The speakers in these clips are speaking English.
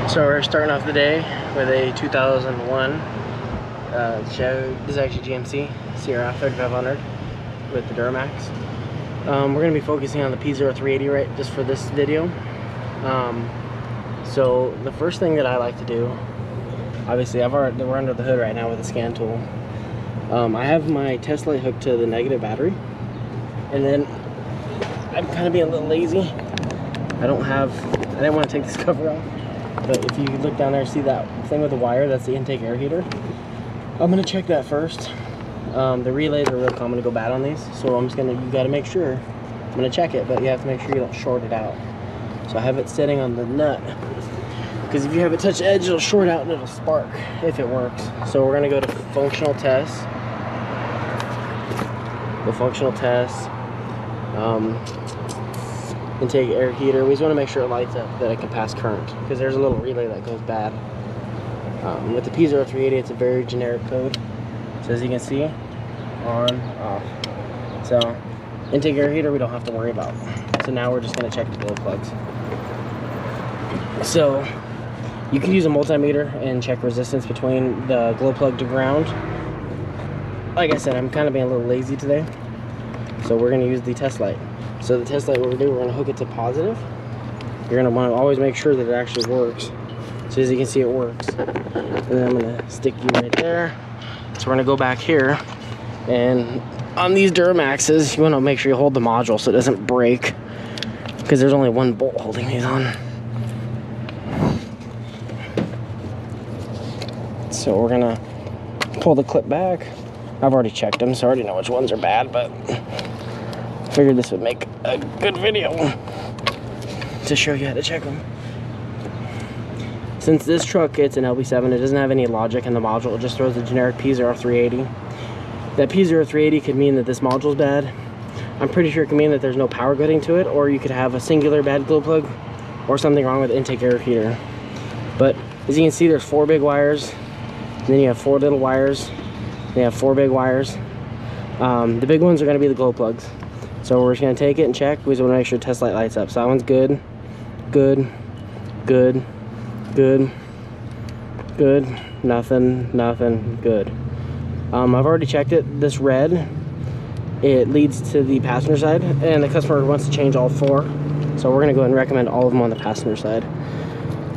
So we're starting off the day with a 2001 Chevy. This is actually GMC Sierra 3500 with the Duramax. We're going to be focusing on the P0380 right just for this video. So the first thing that I like to do, obviously we're under the hood right now with the scan tool. I have my test light hooked to the negative battery, and then I'm kind of being a little lazy. I didn't want to take this cover off, but if you look down there, see that thing with the wire, that's the intake air heater. I'm going to check that first. The relays are real common to go bad on these, so you got to make sure. I'm going to check it, but you have to make sure you don't short it out. So I have it sitting on the nut, because if you have it touch the edge, it'll short out and it'll spark if it works. So we're going to go to functional tests. The functional tests. Intake air heater. We just want to make sure it lights up, that it can pass current, because there's a little relay that goes bad. With the P0380, it's a very generic code. So as you can see, on, off. So intake air heater, we don't have to worry about. So now we're just going to check the glow plugs. So you can use a multimeter and check resistance between the glow plug to ground. Like I said, I'm kind of being a little lazy today, so we're going to use the test light. So the test light, what we're going to hook it to positive. You're going to want to always make sure that it actually works. So as you can see, it works. And then I'm going to stick you right there. So we're going to go back here, and on these Duramaxes, you want to make sure you hold the module so it doesn't break, because there's only one bolt holding these on. So we're going to pull the clip back. I've already checked them, so I already know which ones are bad, but figured this would make a good video to show you how to check them. Since this truck, it's an LB7, it doesn't have any logic in the module, it just throws a generic P0380. That P0380 could mean that this module's bad. I'm pretty sure it could mean that there's no power getting to it, or you could have a singular bad glow plug, or something wrong with the intake air heater. But as you can see, there's 4 big wires, and then you have 4 little wires, then you have 4 big wires. The big ones are going to be the glow plugs. So we're just going to take it and check. We just want to make sure the test light lights up. So that one's good, good, good, good, good, nothing, nothing, good. I've already checked it. This red, it leads to the passenger side, and the customer wants to change all 4. So we're going to go ahead and recommend all of them on the passenger side.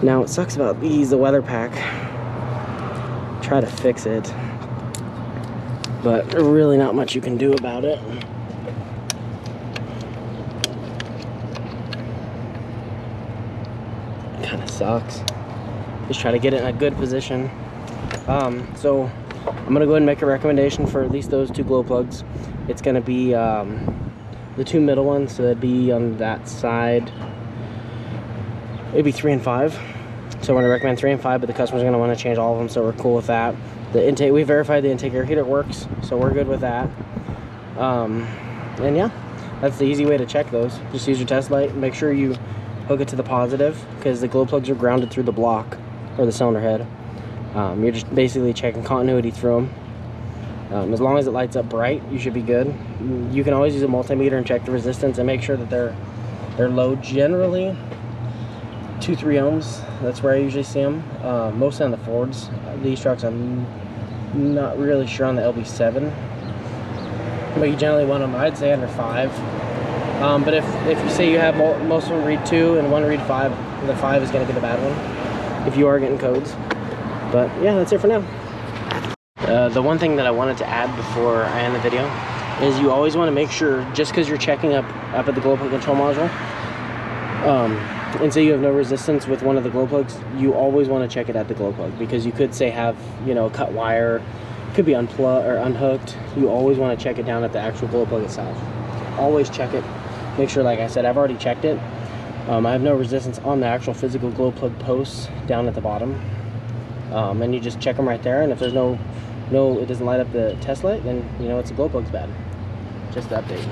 Now, it sucks about these, the weather pack. Try to fix it, but really not much you can do about it. Kind of sucks. Just try to get it in a good position. So I'm gonna go ahead and make a recommendation for at least those 2 glow plugs. It's gonna be the 2 middle ones, so that'd be on that side. It'd be 3 and 5. So we're gonna recommend 3 and 5, but the customer's gonna want to change all of them, so we're cool with that. The intake, we verified the intake air heater works, so we're good with that. And yeah, that's the easy way to check those. Just use your test light, make sure you hook it to the positive, because the glow plugs are grounded through the block or the cylinder head. You're just basically checking continuity through them. As long as it lights up bright, you should be good. You can always use a multimeter and check the resistance and make sure that they're low. Generally 2-3 ohms, that's where I usually see them. Mostly on the Fords. These trucks, I'm not really sure on the LB7, but you generally want them, I'd say, under 5. But if you say you have most of them read 2 and one read 5, the 5 is going to get a bad one if you are getting codes. But yeah, that's it for now. The one thing that I wanted to add before I end the video is you always want to make sure, just because you're checking up at the glow plug control module, and say you have no resistance with one of the glow plugs, you always want to check it at the glow plug, because you could say have, you know, cut wire, could be unplugged or unhooked. You always want to check it down at the actual glow plug itself. Always check it. Make sure, like I said, I've already checked it. I have no resistance on the actual physical glow plug posts down at the bottom. And you just check them right there, and if there's it doesn't light up the test light, then you know it's a glow plug's bad. Just to update.